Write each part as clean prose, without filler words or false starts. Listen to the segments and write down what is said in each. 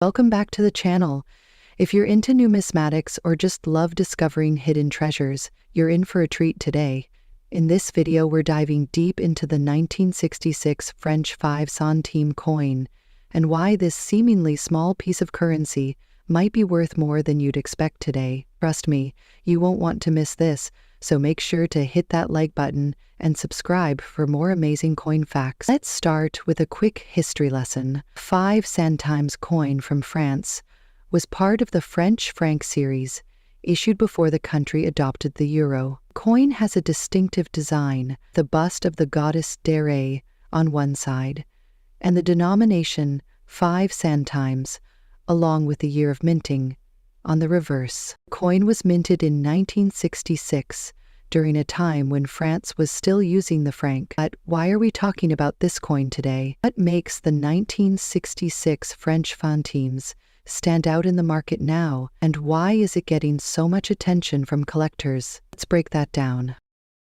Welcome back to the channel. If you're into numismatics or just love discovering hidden treasures, you're in for a treat today. In this video, we're diving deep into the 1966 French 5 centime coin and why this seemingly small piece of currency might be worth more than you'd expect today. Trust me, you won't want to miss this, so make sure to hit that like button and subscribe for more amazing coin facts. Let's start with a quick history lesson. 5 centimes coin from France was part of the French franc series, issued before the country adopted the euro. The coin has a distinctive design, the bust of the goddess Dere on one side, and the denomination 5 centimes, along with the year of minting, on the reverse. The coin was minted in 1966, during a time when France was still using the franc. But why are we talking about this coin today? What makes the 1966 French centimes stand out in the market now, and why is it getting so much attention from collectors? Let's break that down.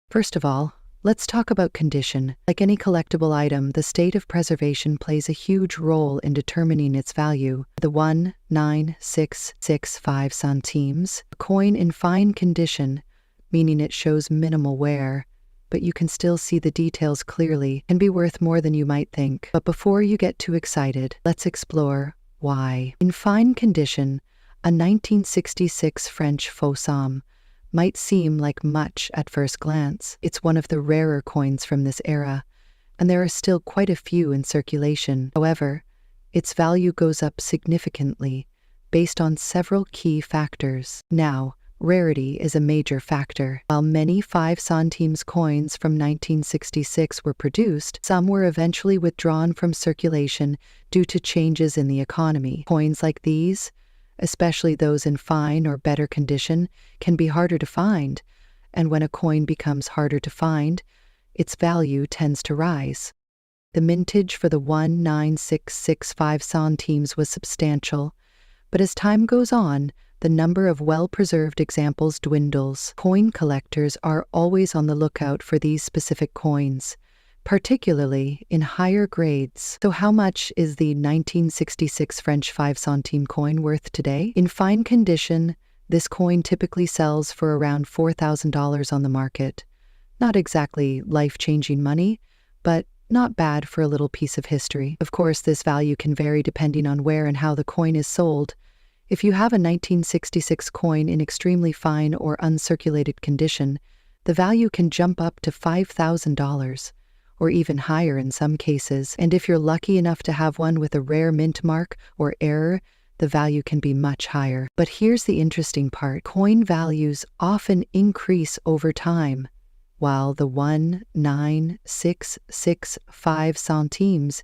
First of all, let's talk about condition. Like any collectible item, the state of preservation plays a huge role in determining its value. The 1,966.5 centimes, a coin in fine condition, meaning it shows minimal wear, but you can still see the details clearly, can be worth more than you might think. But before you get too excited, let's explore why. In fine condition, a 1966 French faux somme might seem like much at first glance. It's one of the rarer coins from this era, and there are still quite a few in circulation. However, its value goes up significantly based on several key factors. Now, rarity is a major factor. While many 5 centimes coins from 1966 were produced, some were eventually withdrawn from circulation due to changes in the economy. Coins like these, especially those in fine or better condition, can be harder to find, and when a coin becomes harder to find, its value tends to rise. The mintage for the 1,966.5 centimes was substantial, but as time goes on, the number of well-preserved examples dwindles. Coin collectors are always on the lookout for these specific coins, particularly in higher grades. So how much is the 1966 French 5 centime coin worth today? In fine condition, this coin typically sells for around $4,000 on the market. Not exactly life-changing money, but not bad for a little piece of history. Of course, this value can vary depending on where and how the coin is sold. If you have a 1966 coin in extremely fine or uncirculated condition, the value can jump up to $5,000, or even higher in some cases. And if you're lucky enough to have one with a rare mint mark or error, the value can be much higher. But here's the interesting part. Coin values often increase over time. While the 1,966.5 centimes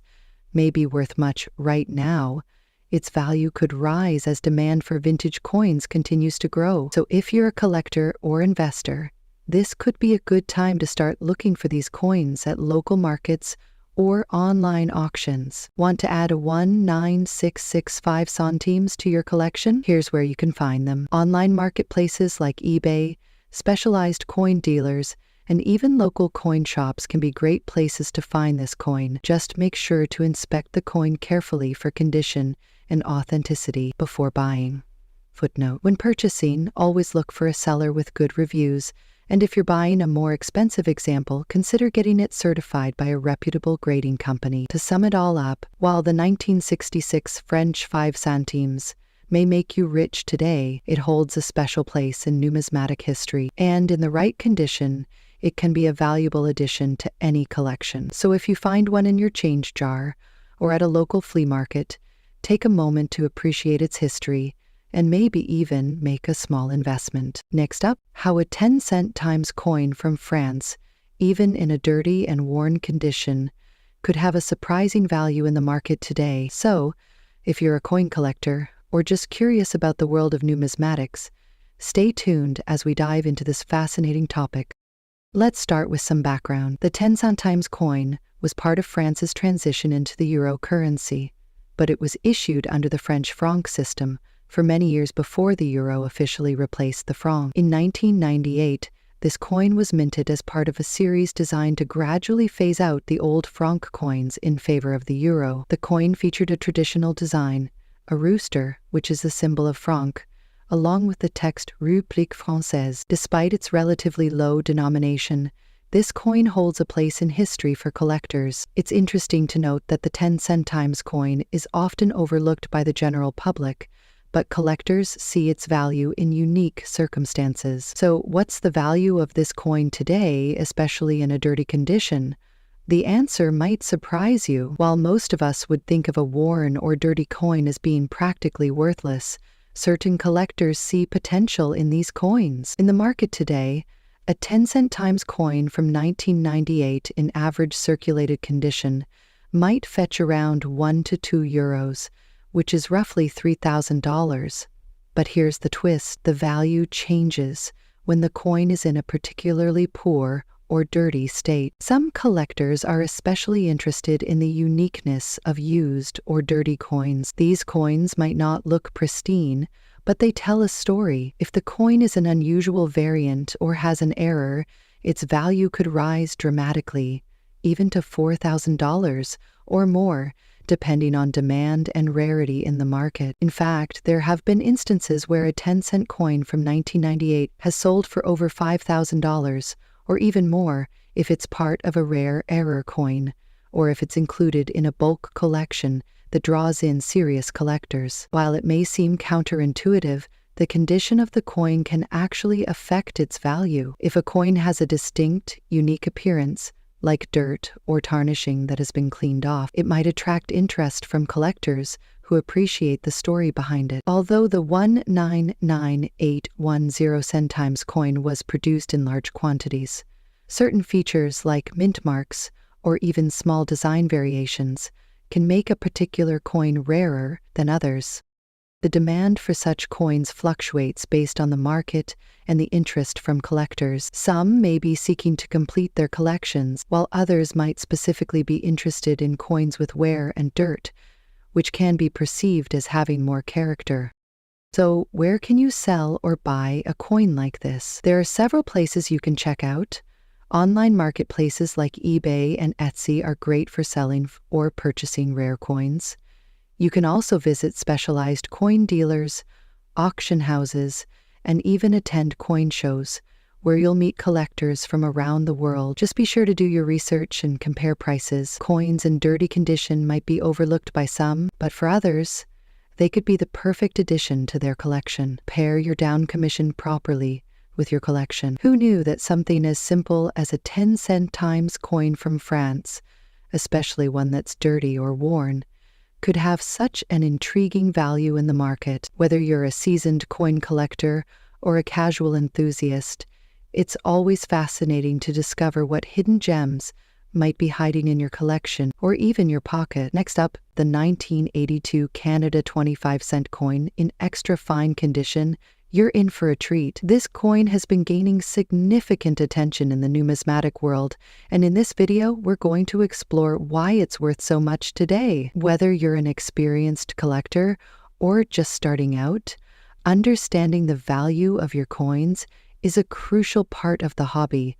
may be worth much right now, its value could rise as demand for vintage coins continues to grow. So if you're a collector or investor, this could be a good time to start looking for these coins at local markets or online auctions. Want to add a 1,966.5 centimes to your collection? Here's where you can find them. Online marketplaces like eBay, specialized coin dealers, and even local coin shops can be great places to find this coin. Just make sure to inspect the coin carefully for condition and authenticity before buying. Footnote: when purchasing, always look for a seller with good reviews, and if you're buying a more expensive example, consider getting it certified by a reputable grading company. To sum it all up, while the 1966 French 5 centimes may make you rich today, it holds a special place in numismatic history, and in the right condition, it can be a valuable addition to any collection. So if you find one in your change jar or at a local flea market, take a moment to appreciate its history and maybe even make a small investment. Next up, how a 10 centimes coin from France, even in a dirty and worn condition, could have a surprising value in the market today. So, if you're a coin collector or just curious about the world of numismatics, stay tuned as we dive into this fascinating topic. Let's start with some background. The 10 centimes coin was part of France's transition into the euro currency, but it was issued under the French franc system for many years before the euro officially replaced the franc. In 1998, this coin was minted as part of a series designed to gradually phase out the old franc coins in favor of the euro. The coin featured a traditional design, a rooster, which is the symbol of franc, along with the text République Française. Despite its relatively low denomination, this coin holds a place in history for collectors. It's interesting to note that the 10 centimes coin is often overlooked by the general public, but collectors see its value in unique circumstances. So, what's the value of this coin today, especially in a dirty condition? The answer might surprise you. While most of us would think of a worn or dirty coin as being practically worthless, certain collectors see potential in these coins. In the market today, a 10 centimes coin from 1998 in average circulated condition might fetch around €1 to €2, which is roughly $3,000. But here's the twist: the value changes when the coin is in a particularly poor or dirty state. Some collectors are especially interested in the uniqueness of used or dirty coins. These coins might not look pristine, but they tell a story. If the coin is an unusual variant or has an error, its value could rise dramatically, even to $4,000 or more, depending on demand and rarity in the market. In fact, there have been instances where a 10-cent coin from 1998 has sold for over $5,000, or even more if it's part of a rare error coin, or if it's included in a bulk collection that draws in serious collectors. While it may seem counterintuitive, the condition of the coin can actually affect its value. If a coin has a distinct, unique appearance, like dirt or tarnishing that has been cleaned off, it might attract interest from collectors who appreciate the story behind it. Although the 199810 centimes coin was produced in large quantities, certain features like mint marks or even small design variations can make a particular coin rarer than others. The demand for such coins fluctuates based on the market and the interest from collectors. Some may be seeking to complete their collections, while others might specifically be interested in coins with wear and dirt, which can be perceived as having more character. So, where can you sell or buy a coin like this? There are several places you can check out. Online marketplaces like eBay and Etsy are great for selling or purchasing rare coins. You can also visit specialized coin dealers, auction houses, and even attend coin shows, where you'll meet collectors from around the world. Just be sure to do your research and compare prices. Coins in dirty condition might be overlooked by some, but for others, they could be the perfect addition to their collection. Pair your down commission properly with your collection. Who knew that something as simple as a 10 centimes coin from France, especially one that's dirty or worn, could have such an intriguing value in the market? Whether you're a seasoned coin collector or a casual enthusiast, it's always fascinating to discover what hidden gems might be hiding in your collection or even your pocket. Next up, the 1982 Canada 25-cent coin in extra fine condition. You're in for a treat. This coin has been gaining significant attention in the numismatic world, and in this video, we're going to explore why it's worth so much today. Whether you're an experienced collector or just starting out, understanding the value of your coins is a crucial part of the hobby.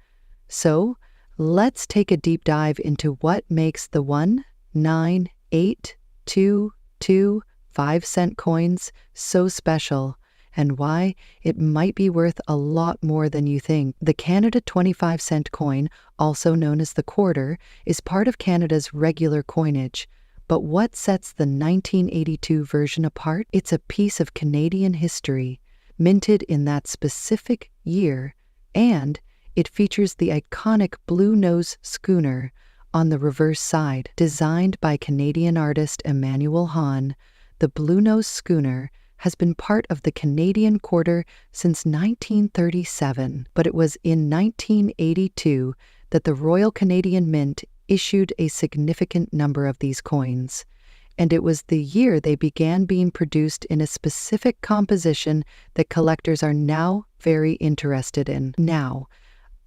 So, let's take a deep dive into what makes the 1, 9, 8, 2, 2, 5-cent coins so special, and why it might be worth a lot more than you think. The Canada 25-cent coin, also known as the quarter, is part of Canada's regular coinage. But what sets the 1982 version apart? It's a piece of Canadian history, minted in that specific year, and it features the iconic blue nose schooner on the reverse side. Designed by Canadian artist Emmanuel Hahn, the blue nose schooner has been part of the Canadian quarter since 1937, but it was in 1982 that the Royal Canadian Mint issued a significant number of these coins, and it was the year they began being produced in a specific composition that collectors are now very interested in. Now,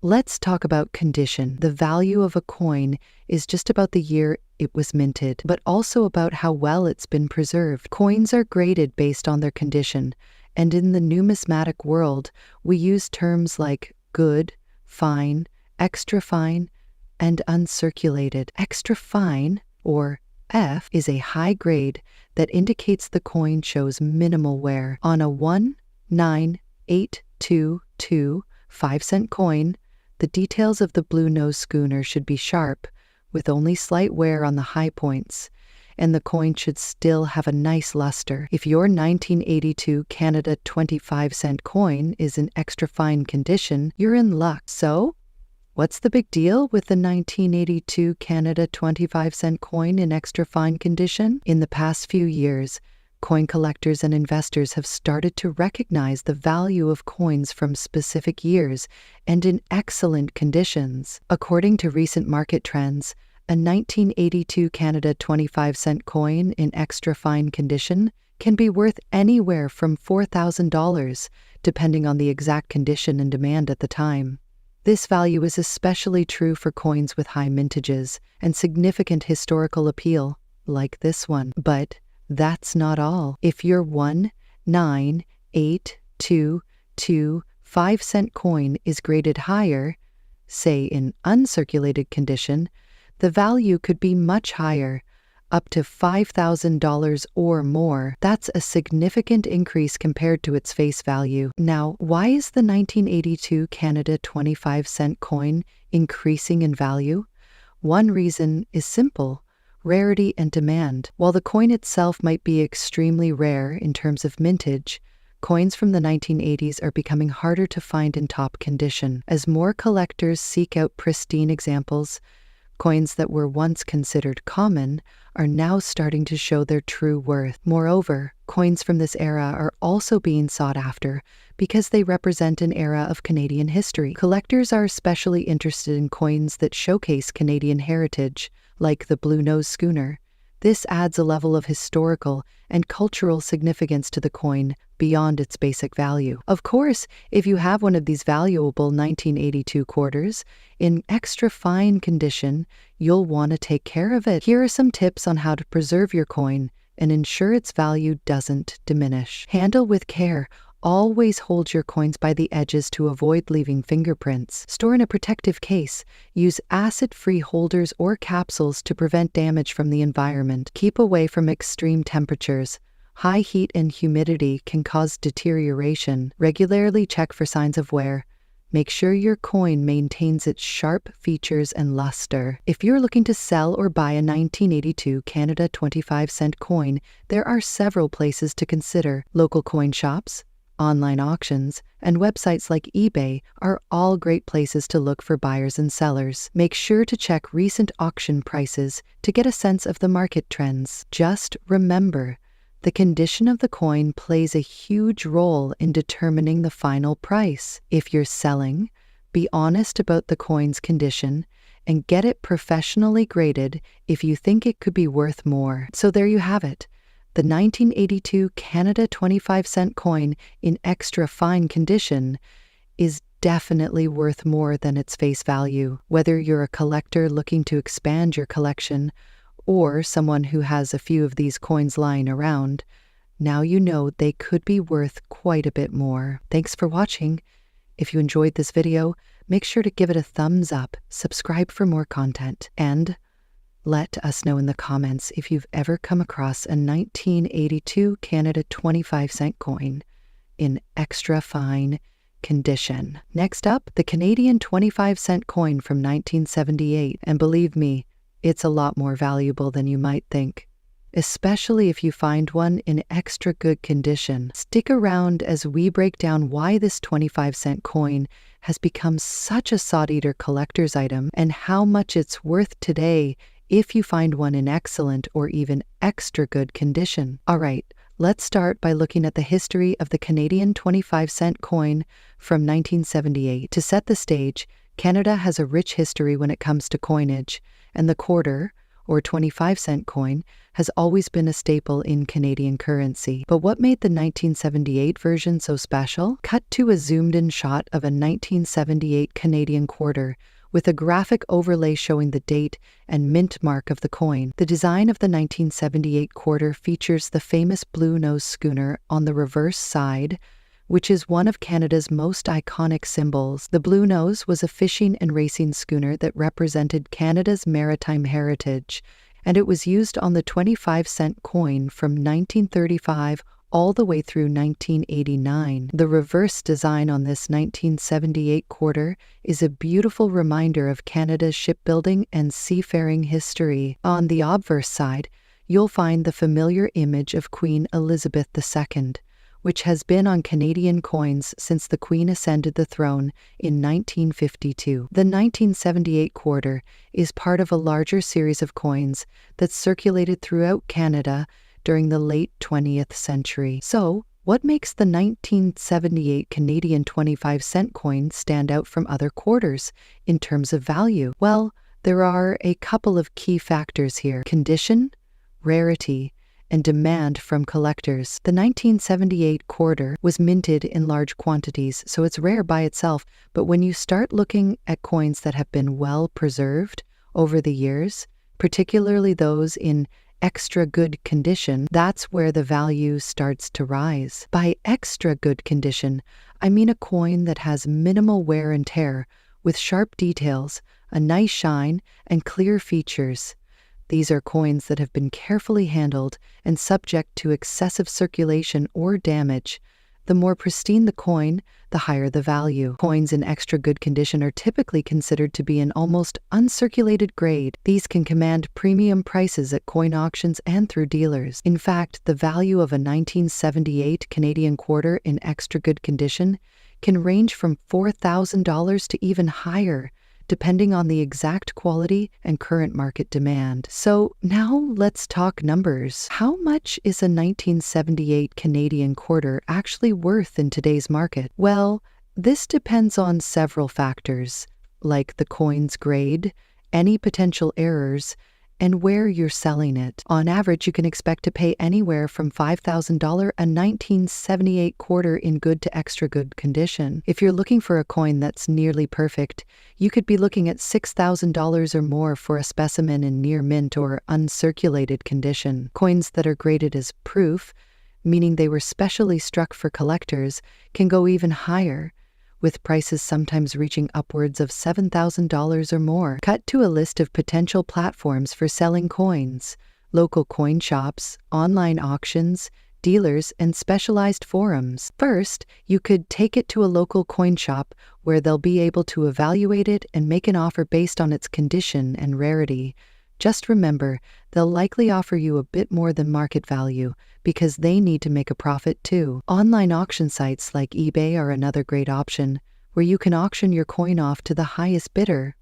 let's talk about condition. The value of a coin is just about the year it was minted, but also about how well it's been preserved. Coins are graded based on their condition, and in the numismatic world, we use terms like good, fine, extra fine, and uncirculated. Extra fine, or F is a high grade that indicates the coin shows minimal wear. On a 19822 5-cent coin, the details of the blue nose schooner should be sharp, with only slight wear on the high points, and the coin should still have a nice luster. If your 1982 Canada 25-cent coin is in extra fine condition, you're in luck. So, what's the big deal with the 1982 Canada 25-cent coin in extra fine condition? In the past few years, coin collectors and investors have started to recognize the value of coins from specific years and in excellent conditions. According to recent market trends, a 1982 Canada 25-cent coin in extra fine condition can be worth anywhere from $4,000, depending on the exact condition and demand at the time. This value is especially true for coins with high mintages and significant historical appeal, like this one. But that's not all. If your 19822 5-cent coin is graded higher, say in uncirculated condition, the value could be much higher, up to $5,000 or more. That's a significant increase compared to its face value. Now, why is the 1982 Canada 25-cent coin increasing in value? One reason is simple: rarity and demand. While the coin itself might be extremely rare in terms of mintage, coins from the 1980s are becoming harder to find in top condition. As more collectors seek out pristine examples, coins that were once considered common are now starting to show their true worth. Moreover, coins from this era are also being sought after because they represent an era of Canadian history. Collectors are especially interested in coins that showcase Canadian heritage, like the Blue Nose schooner. This adds a level of historical and cultural significance to the coin beyond its basic value. Of course, if you have one of these valuable 1982 quarters in extra fine condition, you'll want to take care of it. Here are some tips on how to preserve your coin and ensure its value doesn't diminish. Handle with care. Always hold your coins by the edges to avoid leaving fingerprints. Store in a protective case. Use acid-free holders or capsules to prevent damage from the environment. Keep away from extreme temperatures. High heat and humidity can cause deterioration. Regularly check for signs of wear. Make sure your coin maintains its sharp features and luster. If you're looking to sell or buy a 1982 Canada 25-cent coin, there are several places to consider. Local coin shops, online auctions, and websites like eBay are all great places to look for buyers and sellers. Make sure to check recent auction prices to get a sense of the market trends. Just remember, the condition of the coin plays a huge role in determining the final price. If you're selling, be honest about the coin's condition and get it professionally graded if you think it could be worth more. So there you have it. The 1982 Canada 25-cent coin in extra fine condition is definitely worth more than its face value. Whether you're a collector looking to expand your collection or someone who has a few of these coins lying around, now you know they could be worth quite a bit more. Thanks for watching. If you enjoyed this video, make sure to give it a thumbs up, subscribe for more content, and let us know in the comments if you've ever come across a 1982 Canada 25-cent coin in extra fine condition. Next up, the Canadian 25-cent coin from 1978. And believe me, it's a lot more valuable than you might think, especially if you find one in extra good condition. Stick around as we break down why this 25-cent coin has become such a sought-after collector's item and how much it's worth today if you find one in excellent or even extra good condition. All right, let's start by looking at the history of the Canadian 25-cent coin from 1978. To set the stage, Canada has a rich history when it comes to coinage, and the quarter, or 25-cent coin, has always been a staple in Canadian currency. But what made the 1978 version so special? Cut to a zoomed-in shot of a 1978 Canadian quarter, with a graphic overlay showing the date and mint mark of the coin. The design of the 1978 quarter features the famous Blue Nose schooner on the reverse side, which is one of Canada's most iconic symbols. The Blue Nose was a fishing and racing schooner that represented Canada's maritime heritage and it was used on the 25-cent coin from 1935 all the way through 1989. The reverse design on this 1978 quarter is a beautiful reminder of Canada's shipbuilding and seafaring history. On the obverse side, you'll find the familiar image of Queen Elizabeth II, which has been on Canadian coins since the Queen ascended the throne in 1952. The 1978 quarter is part of a larger series of coins that circulated throughout Canada during the late 20th century. So, what makes the 1978 Canadian 25-cent coin stand out from other quarters in terms of value? Well, there are a couple of key factors here: condition, rarity, and demand from collectors. The 1978 quarter was minted in large quantities, so it's rare by itself, but when you start looking at coins that have been well preserved over the years, particularly those in extra good condition, that's where the value starts to rise. By extra good condition, I mean a coin that has minimal wear and tear, with sharp details, a nice shine, and clear features. These are coins that have been carefully handled and subject to excessive circulation or damage. The more pristine the coin, the higher the value. Coins in extra good condition are typically considered to be an almost uncirculated grade. These can command premium prices at coin auctions and through dealers. In fact, the value of a 1978 Canadian quarter in extra good condition can range from $4,000 to even higher, depending on the exact quality and current market demand. So now let's talk numbers. How much is a 1978 Canadian quarter actually worth in today's market? Well, this depends on several factors, like the coin's grade, any potential errors, and where you're selling it. On average, you can expect to pay anywhere from $5,000 a 1978 quarter in good to extra good condition. If you're looking for a coin that's nearly perfect, you could be looking at $6,000 or more for a specimen in near mint or uncirculated condition. Coins that are graded as proof, meaning they were specially struck for collectors, can go even higher, with prices sometimes reaching upwards of $7,000 or more. Cut to a list of potential platforms for selling coins: local coin shops, online auctions, dealers, and specialized forums. First, you could take it to a local coin shop where they'll be able to evaluate it and make an offer based on its condition and rarity. Just remember, they'll likely offer you a bit more than market value because they need to make a profit too. Online auction sites like eBay are another great option, where you can auction your coin off to the highest bidder.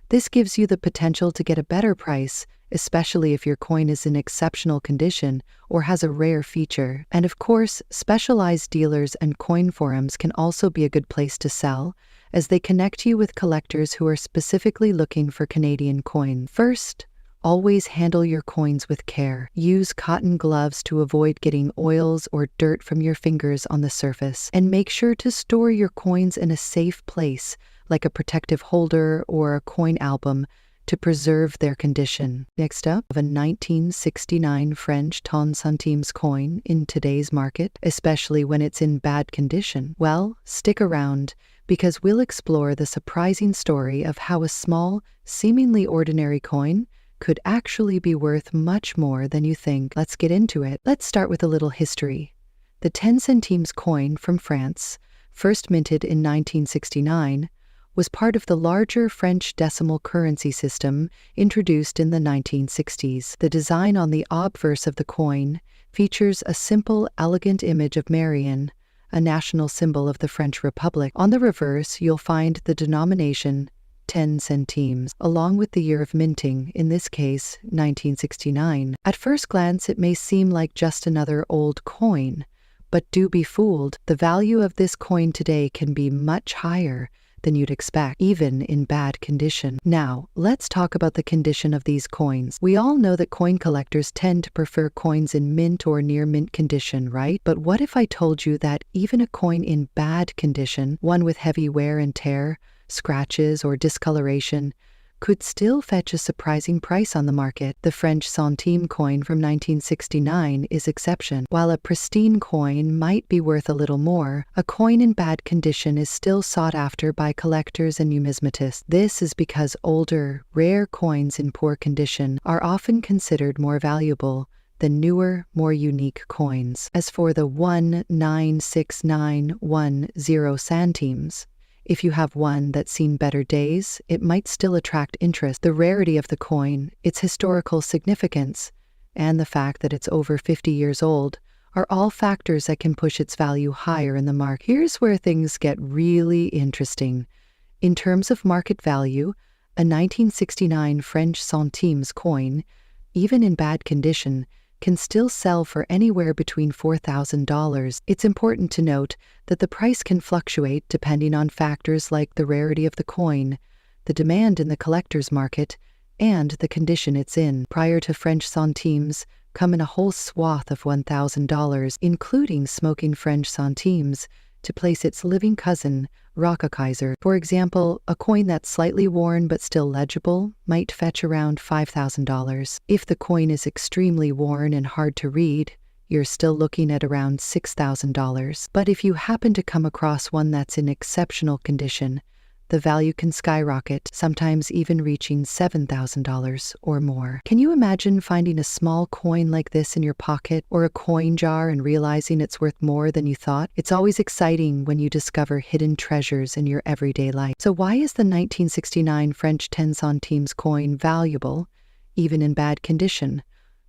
This gives you the potential to get a better price, especially if your coin is in exceptional condition or has a rare feature. And of course, specialized dealers and coin forums can also be a good place to sell, as they connect you with collectors who are specifically looking for Canadian coin. First, always handle your coins with care. Use cotton gloves to avoid getting oils or dirt from your fingers on the surface. And make sure to store your coins in a safe place, like a protective holder or a coin album, to preserve their condition. Next up, a 1969 French 10 centimes coin in today's market, especially when it's in bad condition. Well, stick around, because we'll explore the surprising story of how a small, seemingly ordinary coin could actually be worth much more than you think. Let's get into it. Let's start with a little history. The 10 centimes coin from France, first minted in 1969, was part of the larger French decimal currency system introduced in the 1960s. The design on the obverse of the coin features a simple, elegant image of Marion, a national symbol of the French Republic. On the reverse, you'll find the denomination 10 centimes, along with the year of minting, in this case, 1969. At first glance, it may seem like just another old coin, but do be fooled. The value of this coin today can be much higher than you'd expect, even in bad condition. Now, let's talk about the condition of these coins. We all know that coin collectors tend to prefer coins in mint or near mint condition, right? But what if I told you that even a coin in bad condition, one with heavy wear and tear, scratches, or discoloration, could still fetch a surprising price on the market. The French centime coin from 1969 is exception. While a pristine coin might be worth a little more, a coin in bad condition is still sought after by collectors and numismatists. This is because older, rare coins in poor condition are often considered more valuable than newer, more unique coins. As for the 196910 centimes, if you have one that's seen better days, it might still attract interest. The rarity of the coin, its historical significance, and the fact that it's over 50 years old are all factors that can push its value higher in the market. Here's where things get really interesting. In terms of market value, a 1969 French centimes coin, even in bad condition, can still sell for anywhere between $4,000. It's important to note that the price can fluctuate depending on factors like the rarity of the coin, the demand in the collector's market, and the condition it's in. Prior to French centimes come in a whole swath of $1,000, including smoking French centimes, to place its living cousin, Kaiser. For example, a coin that's slightly worn but still legible might fetch around $5,000. If the coin is extremely worn and hard to read, you're still looking at around $6,000. But if you happen to come across one that's in exceptional condition, the value can skyrocket, sometimes even reaching $7,000 or more. Can you imagine finding a small coin like this in your pocket or a coin jar and realizing it's worth more than you thought? It's always exciting when you discover hidden treasures in your everyday life. So why is the 1969 French 10 centimes coin valuable, even in bad condition?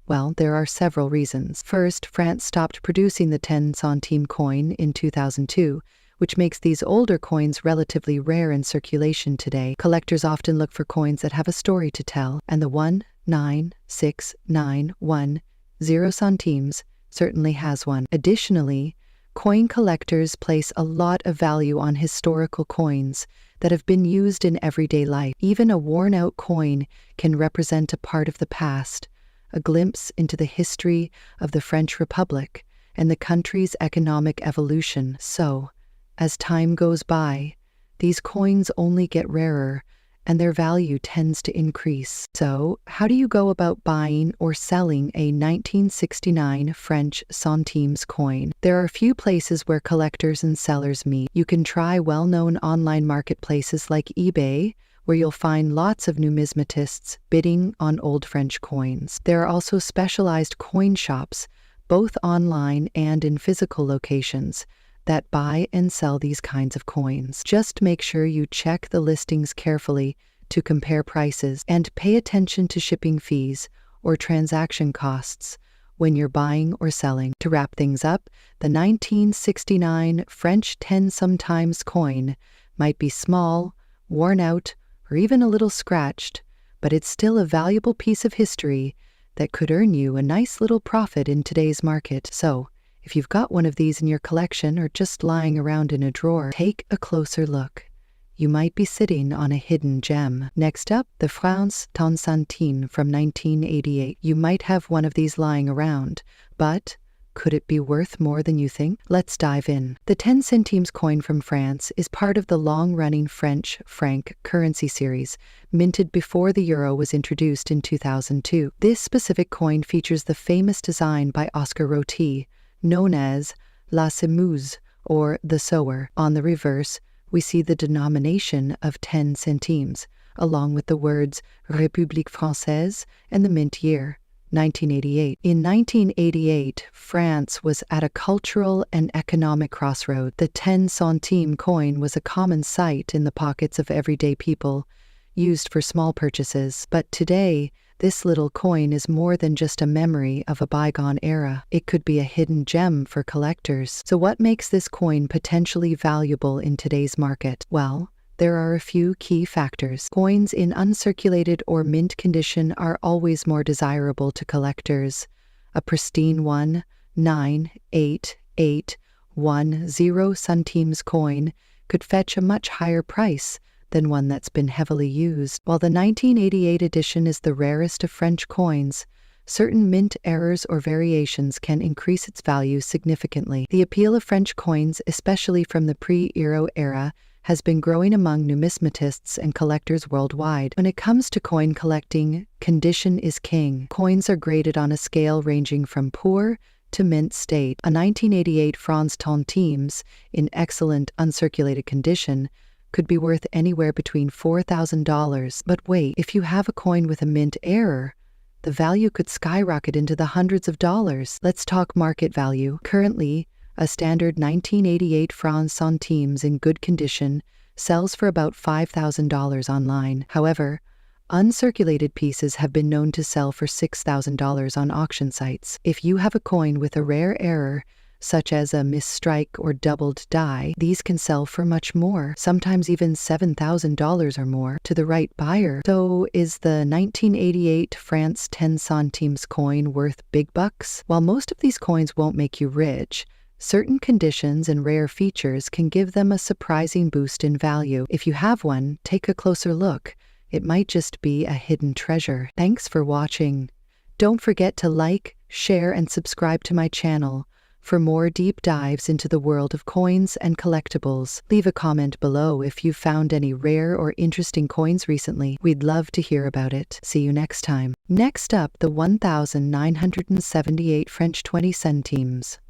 Well, there are several reasons. First, France stopped producing the 10 centime coin in 2002, which makes these older coins relatively rare in circulation today. Collectors often look for coins that have a story to tell, and the 196910 centimes certainly has one. Additionally, coin collectors place a lot of value on historical coins that have been used in everyday life. Even a worn-out coin can represent a part of the past, a glimpse into the history of the French Republic and the country's economic evolution. So, as time goes by, these coins only get rarer, and their value tends to increase. So, how do you go about buying or selling a 1969 French centimes coin? There are a few places where collectors and sellers meet. You can try well-known online marketplaces like eBay, where you'll find lots of numismatists bidding on old French coins. There are also specialized coin shops, both online and in physical locations, that buy and sell these kinds of coins. Just make sure you check the listings carefully to compare prices and pay attention to shipping fees or transaction costs when you're buying or selling. To wrap things up, the 1969 French 10 centimes coin might be small, worn out, or even a little scratched, but it's still a valuable piece of history that could earn you a nice little profit in today's market. So, if you've got one of these in your collection or just lying around in a drawer, take a closer look. You might be sitting on a hidden gem. Next up, the France 10 centimes from 1988. You might have one of these lying around, but could it be worth more than you think? Let's dive in. The 10 centimes coin from France is part of the long-running French franc currency series, minted before the euro was introduced in 2002. This specific coin features the famous design by Oscar Roti, known as La Semeuse, or the sower. On the reverse, we see the denomination of 10 centimes, along with the words République Française and the mint year, 1988. In 1988, France was at a cultural and economic crossroad. The 10 centime coin was a common sight in the pockets of everyday people, used for small purchases. But today, this little coin is more than just a memory of a bygone era. It could be a hidden gem for collectors. So what makes this coin potentially valuable in today's market? Well, there are a few key factors. Coins in uncirculated or mint condition are always more desirable to collectors. A pristine 198810 centimes coin could fetch a much higher price than one that's been heavily used. While the 1988 edition is the rarest of French coins, certain mint errors or variations can increase its value significantly. The appeal of French coins, especially from the pre-Euro era, has been growing among numismatists and collectors worldwide. When it comes to coin collecting, condition is king. Coins are graded on a scale ranging from poor to mint state. A 1988 francs centimes in excellent uncirculated condition could be worth anywhere between $4,000. But wait, if you have a coin with a mint error, the value could skyrocket into the hundreds of dollars. Let's talk market value. Currently, a standard 1988 francs centimes in good condition sells for about $5,000 online. However, uncirculated pieces have been known to sell for $6,000 on auction sites. If you have a coin with a rare error, such as a misstrike or doubled die, these can sell for much more, sometimes even $7,000 or more, to the right buyer. So is the 1988 France 10 centimes coin worth big bucks? While most of these coins won't make you rich, certain conditions and rare features can give them a surprising boost in value. If you have one, take a closer look. It might just be a hidden treasure. Thanks for watching. Don't forget to like, share, and subscribe to my channel for more deep dives into the world of coins and collectibles. Leave a comment below if you've found any rare or interesting coins recently. We'd love to hear about it. See you next time. Next up, the 1978 French 20 centimes.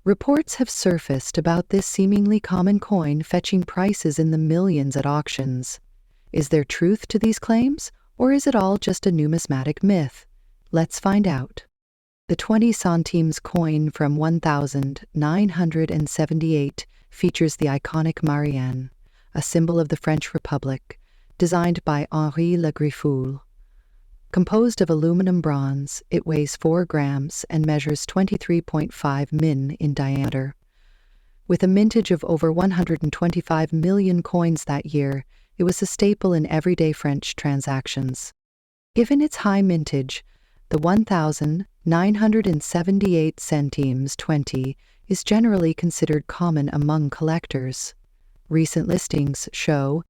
Reports have surfaced about this seemingly common coin fetching prices in the millions at auctions. Is there truth to these claims, or is it all just a numismatic myth? Let's find out. The 20 centimes coin from 1978 features the iconic Marianne, a symbol of the French Republic, designed by Henri Le Griffoul. Composed of aluminum bronze, it weighs 4 grams and measures 23.5 min in diameter. With a mintage of over 125 million coins that year, it was a staple in everyday French transactions. Given its high mintage, the 1978 centimes 20 is generally considered common among collectors. Recent listings show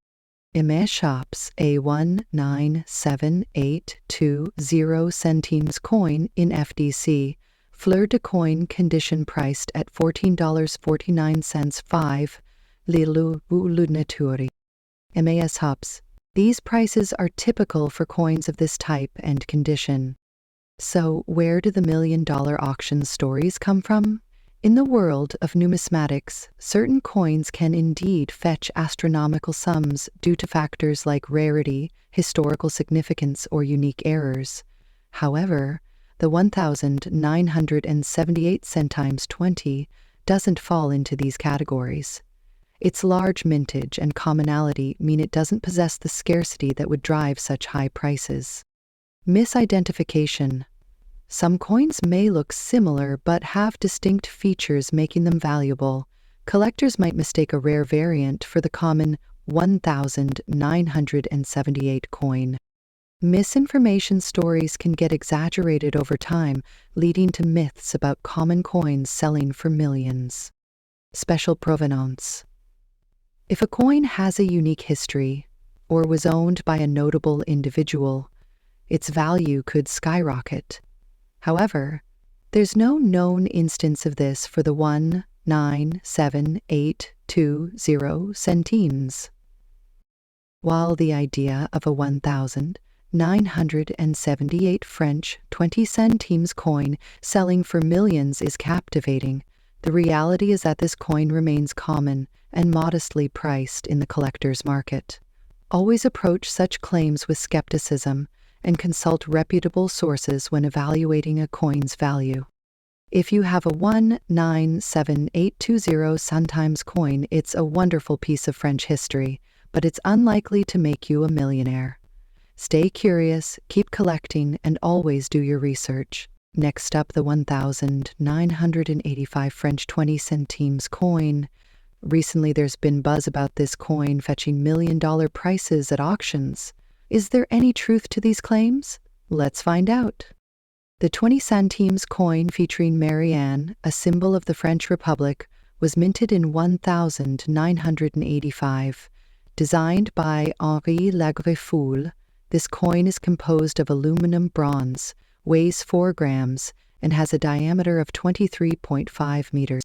Image shops a 197820 centimes coin in FDC, fleur de coin condition priced at $14.49 5 Lilu Nature. MAS hops. These prices are typical for coins of this type and condition. So, where do the million-dollar auction stories come from? In the world of numismatics, certain coins can indeed fetch astronomical sums due to factors like rarity, historical significance, or unique errors. However, the 1978 centimes 20 doesn't fall into these categories. Its large mintage and commonality mean it doesn't possess the scarcity that would drive such high prices. Misidentification. Some coins may look similar but have distinct features making them valuable. Collectors might mistake a rare variant for the common 1978 coin. Misinformation stories can get exaggerated over time, leading to myths about common coins selling for millions. Special provenance. If a coin has a unique history, or was owned by a notable individual, its value could skyrocket. However, there's no known instance of this for the 197820 centimes. While the idea of a 1978 French 20 centimes coin selling for millions is captivating, the reality is that this coin remains common and modestly priced in the collector's market. Always approach such claims with skepticism and consult reputable sources when evaluating a coin's value. If you have a 197820 centimes coin, it's a wonderful piece of French history, but it's unlikely to make you a millionaire. Stay curious, keep collecting, and always do your research. Next up, the 1985 French 20 centimes coin. Recently, there's been buzz about this coin fetching million-dollar prices at auctions. Is there any truth to these claims? Let's find out. The 20 centimes coin featuring Marianne, a symbol of the French Republic, was minted in 1985. Designed by Henri Le Griffoul, this coin is composed of aluminum bronze, weighs 4 grams, and has a diameter of 23.5 meters.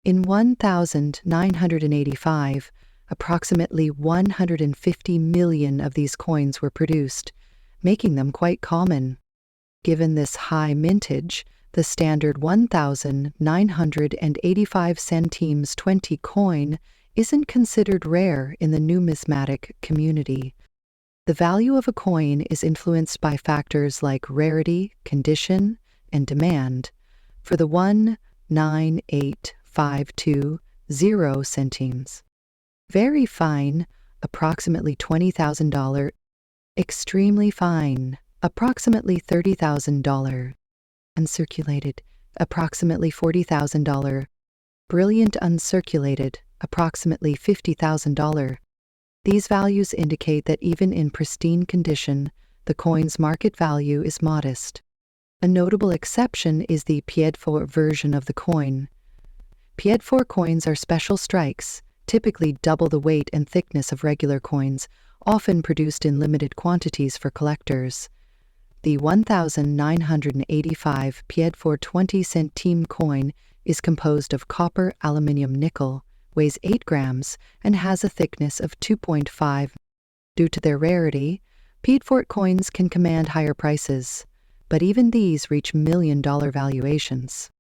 In 1985, Approximately 150 million of these coins were produced, making them quite common. Given this high mintage, the standard 1,985 centimes 20 coin isn't considered rare in the numismatic community. The value of a coin is influenced by factors like rarity, condition, and demand. For the 1,98520 centimes, very fine, approximately $20,000, extremely fine, approximately $30,000, uncirculated, approximately $40,000, brilliant uncirculated, approximately $50,000. These values indicate that even in pristine condition, the coin's market value is modest. A notable exception is the pied-fort version of the coin. Pied-fort coins are special strikes, typically double the weight and thickness of regular coins, often produced in limited quantities for collectors. The 1,985 pied-fort 20 centime coin is composed of copper, aluminium, nickel, weighs 8 grams, and has a thickness of 2.5. Due to their rarity, pied-fort coins can command higher prices, but even these reach million-dollar valuations.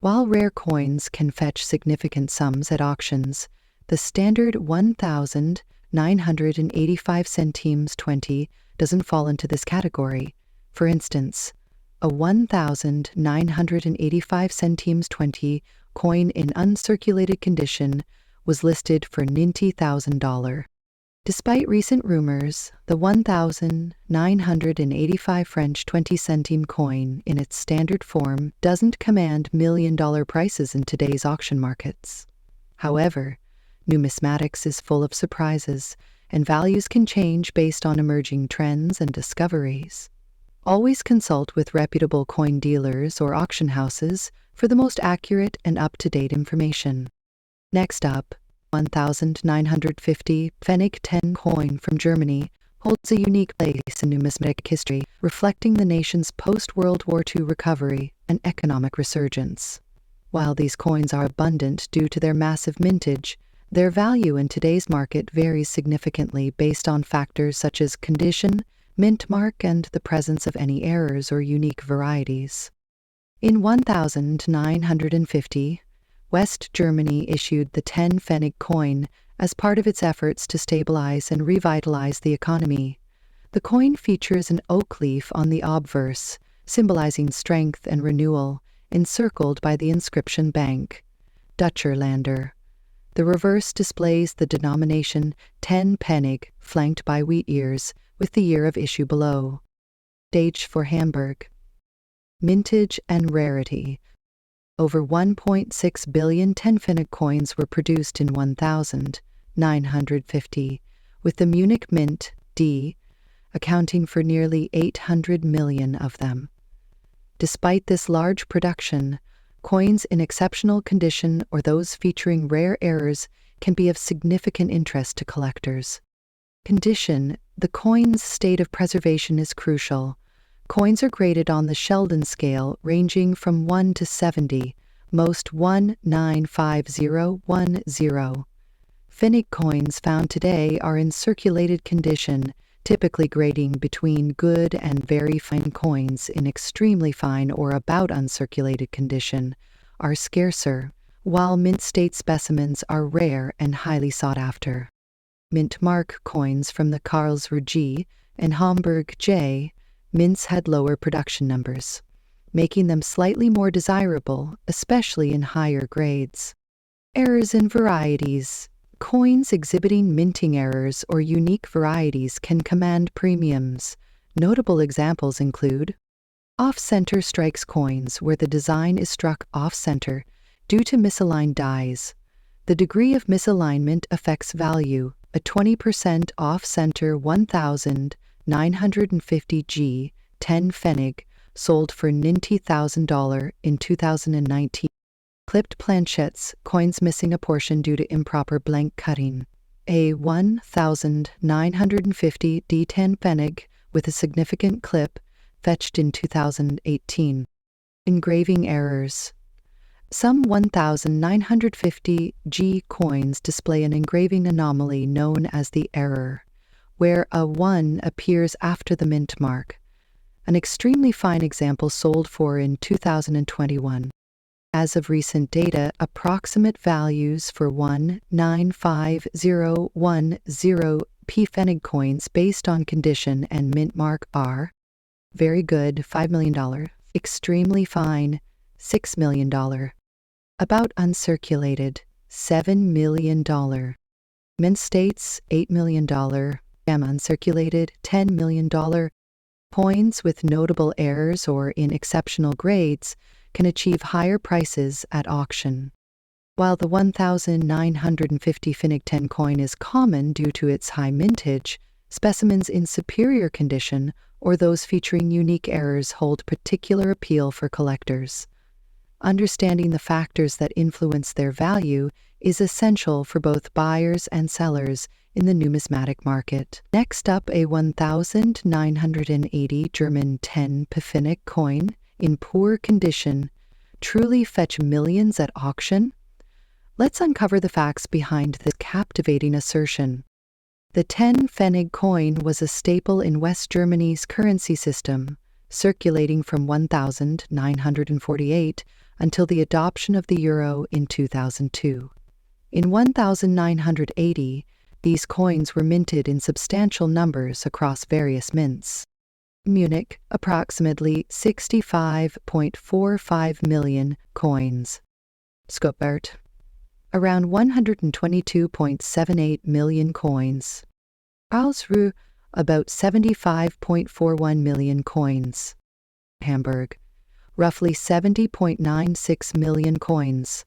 While rare coins can fetch significant sums at auctions, the standard 1,985 centimes 20 doesn't fall into this category. For instance, a 1,985 centimes 20 coin in uncirculated condition was listed for $90,000. Despite recent rumors, the 1,985 French 20 centime coin in its standard form doesn't command million-dollar prices in today's auction markets. However, numismatics is full of surprises, and values can change based on emerging trends and discoveries. Always consult with reputable coin dealers or auction houses for the most accurate and up-to-date information. Next up, 1,950 pfennig 10 coin from Germany holds a unique place in numismatic history, reflecting the nation's post-World War II recovery and economic resurgence. While these coins are abundant due to their massive mintage, their value in today's market varies significantly based on factors such as condition, mint mark, and the presence of any errors or unique varieties. In 1950, West Germany issued the 10 pfennig coin as part of its efforts to stabilize and revitalize the economy. The coin features an oak leaf on the obverse, symbolizing strength and renewal, encircled by the inscription Bank, Deutscherlander. The reverse displays the denomination 10 pfennig, flanked by wheat ears, with the year of issue below. Date for Hamburg. Mintage and rarity. Over 1.6 billion 10 pfennig coins were produced in 1950, with the Munich Mint, D, accounting for nearly 800 million of them. Despite this large production, coins in exceptional condition or those featuring rare errors can be of significant interest to collectors. Condition. The coin's state of preservation is crucial. Coins are graded on the Sheldon scale, ranging from 1 to 70, most 195010. Pfennig coins found today are in circulated condition, typically grading between good and very fine. Coins in extremely fine or about uncirculated condition are scarcer, while mint state specimens are rare and highly sought after. Mint mark coins from the Karlsruhe G and Hamburg J mints had lower production numbers, making them slightly more desirable, especially in higher grades. Errors in varieties. Coins exhibiting minting errors or unique varieties can command premiums. Notable examples include off-center strikes coins where the design is struck off-center due to misaligned dies. The degree of misalignment affects value. A 20% off-center 1,950 G 10 pfennig sold for $90,000 in 2019. Clipped planchettes, coins missing a portion due to improper blank cutting. A 1,950 D10 pfennig with a significant clip, fetched in 2018. Engraving errors. Some 1950 coins display an engraving anomaly known as the error, where a 1 appears after the mint mark. An extremely fine example sold for in 2021. As of recent data, approximate values for 195010 pfennig coins based on condition and mint mark are very good $5 million, extremely fine $6 million, about uncirculated $7 million, mint states $8 million, uncirculated $10 million. Coins with notable errors or in exceptional grades can achieve higher prices at auction. While the 1950 pfennig 10 coin is common due to its high mintage, specimens in superior condition or those featuring unique errors hold particular appeal for collectors. Understanding the factors that influence their value is essential for both buyers and sellers in the numismatic market. Next up, a 1980 German 10 pfennig coin in poor condition truly fetch millions at auction? Let's uncover the facts behind this captivating assertion. The 10 pfennig coin was a staple in West Germany's currency system, circulating from 1948 until the adoption of the euro in 2002. In 1980, these coins were minted in substantial numbers across various mints. Munich, approximately 65.45 million coins. Stuttgart, around 122.78 million coins. Karlsruhe, about 75.41 million coins. Hamburg, roughly 70.96 million coins.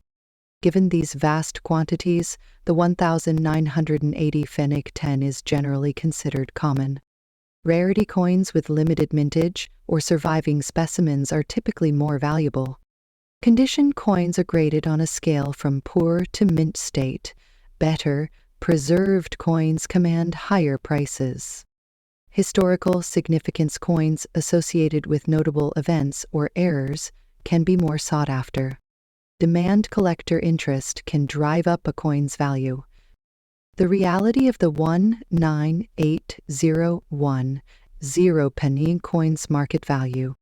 Given these vast quantities, the 1980 pfennig 10 is generally considered common. Rarity coins with limited mintage or surviving specimens are typically more valuable. Condition coins are graded on a scale from poor to mint state. Better, preserved coins command higher prices. Historical significance coins associated with notable events or errors can be more sought after. Demand collector interest can drive up a coin's value. The reality of the 19801 penny coin's market value.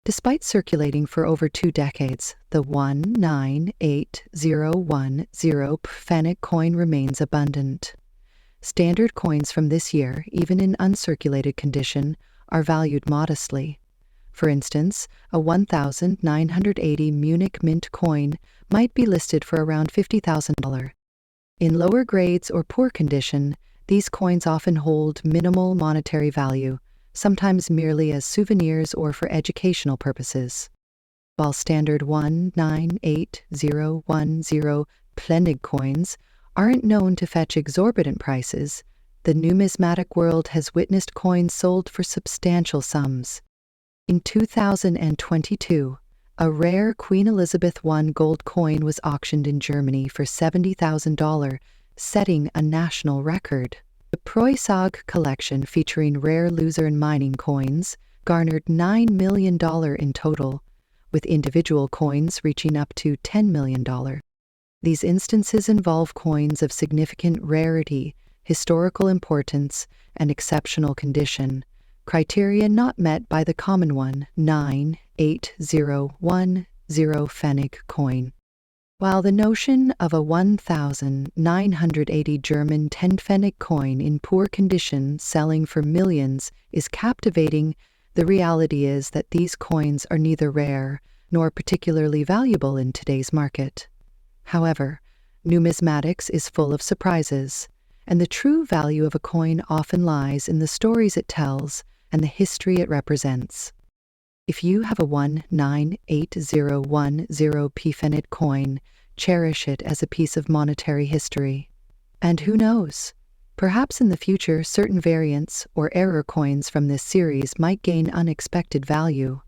Despite circulating for over 2 decades, the 19801 pfennig coin remains abundant. Standard coins from this year, even in uncirculated condition, are valued modestly. For instance, a 1980 Munich mint coin might be listed for around $50,000. In lower grades or poor condition, these coins often hold minimal monetary value, sometimes merely as souvenirs or for educational purposes. While standard 19801 pfennig coins aren't known to fetch exorbitant prices, the numismatic world has witnessed coins sold for substantial sums. In 2022, a rare Queen Elizabeth I gold coin was auctioned in Germany for $70,000, setting a national record. The Preussag collection, featuring rare Luzern mining coins, garnered $9 million in total, with individual coins reaching up to $10 million. These instances involve coins of significant rarity, historical importance, and exceptional condition, criteria not met by the common 19801 pfennig coin. While the notion of a 1980 German 10 pfennig coin in poor condition selling for millions is captivating, the reality is that these coins are neither rare nor particularly valuable in today's market. However, numismatics is full of surprises, and the true value of a coin often lies in the stories it tells and the history it represents. If you have a 19801 pfennig coin, cherish it as a piece of monetary history. And who knows? Perhaps in the future certain variants or error coins from this series might gain unexpected value.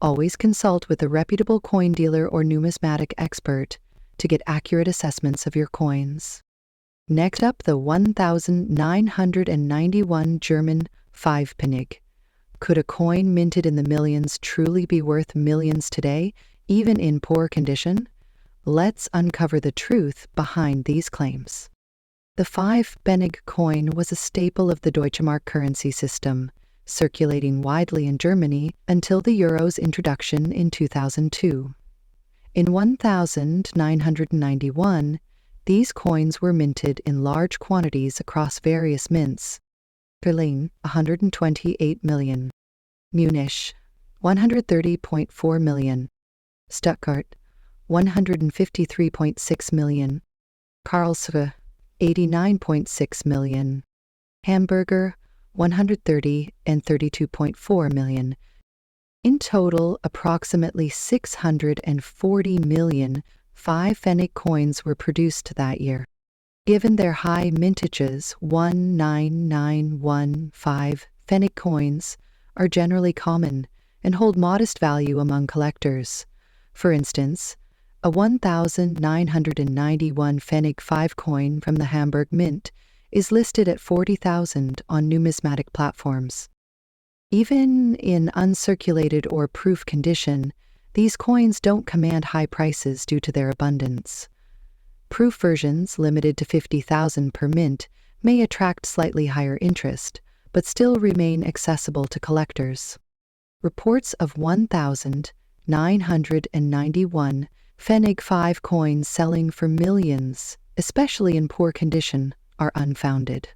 Always consult with a reputable coin dealer or numismatic expert to get accurate assessments of your coins. Next up, the 1991 German 5 pfennig. Could a coin minted in the millions truly be worth millions today, even in poor condition? Let's uncover the truth behind these claims. The pfennig coin was a staple of the Deutschemark currency system, circulating widely in Germany until the euro's introduction in 2002. In 1991, these coins were minted in large quantities across various mints. Berlin, 128 million. Munich, 130.4 million. Stuttgart, 153.6 million. Karlsruhe, 89.6 million. Hamburger, 130 and 32.4 million. In total, approximately 640 million pfennig coins were produced that year. Given their high mintages, 19915 pfennig coins are generally common and hold modest value among collectors. For instance, a 1,991 pfennig 5 coin from the Hamburg Mint is listed at 40,000 on numismatic platforms. Even in uncirculated or proof condition, these coins don't command high prices due to their abundance. Proof versions, limited to 50,000 per mint, may attract slightly higher interest, but still remain accessible to collectors. Reports of 1,991 pfennig 5 coins selling for millions, especially in poor condition, are unfounded.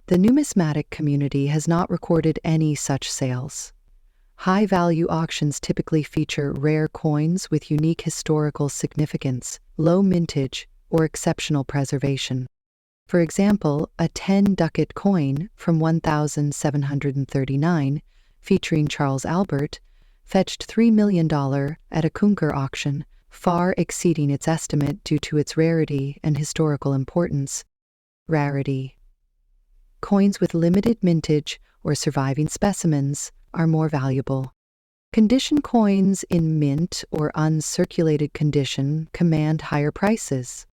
The numismatic community has not recorded any such sales. High-value auctions typically feature rare coins with unique historical significance, low mintage, or exceptional preservation. For example, a 10-ducat coin from 1739, featuring Charles Albert, fetched $3 million at a Kunker auction, far exceeding its estimate due to its rarity and historical importance. Rarity. Coins with limited mintage or surviving specimens are more valuable. Condition coins in mint or uncirculated condition command higher prices.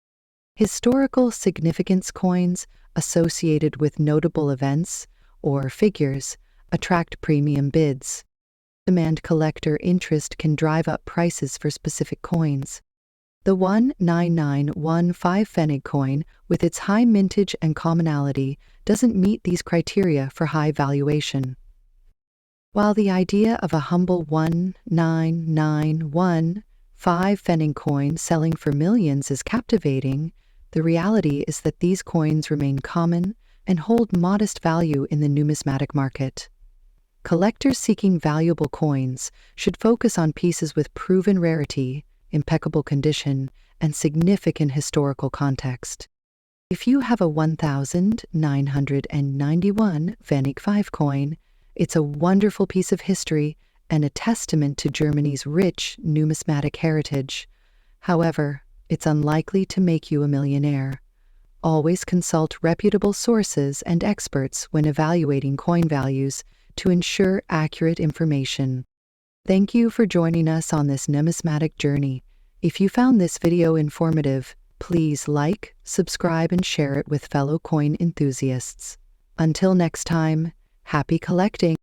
Historical significance coins associated with notable events or figures attract premium bids. Demand collector interest can drive up prices for specific coins. The 19915 pfennig coin, with its high mintage and commonality, doesn't meet these criteria for high valuation. While the idea of a humble 19915 pfennig coin selling for millions is captivating, the reality is that these coins remain common and hold modest value in the numismatic market. Collectors seeking valuable coins should focus on pieces with proven rarity, impeccable condition, and significant historical context. If you have a 1,991 pfennig 5 coin, it's a wonderful piece of history and a testament to Germany's rich numismatic heritage. However, it's unlikely to make you a millionaire. Always consult reputable sources and experts when evaluating coin values to ensure accurate information. Thank you for joining us on this numismatic journey. If you found this video informative, please like, subscribe, and share it with fellow coin enthusiasts. Until next time, happy collecting!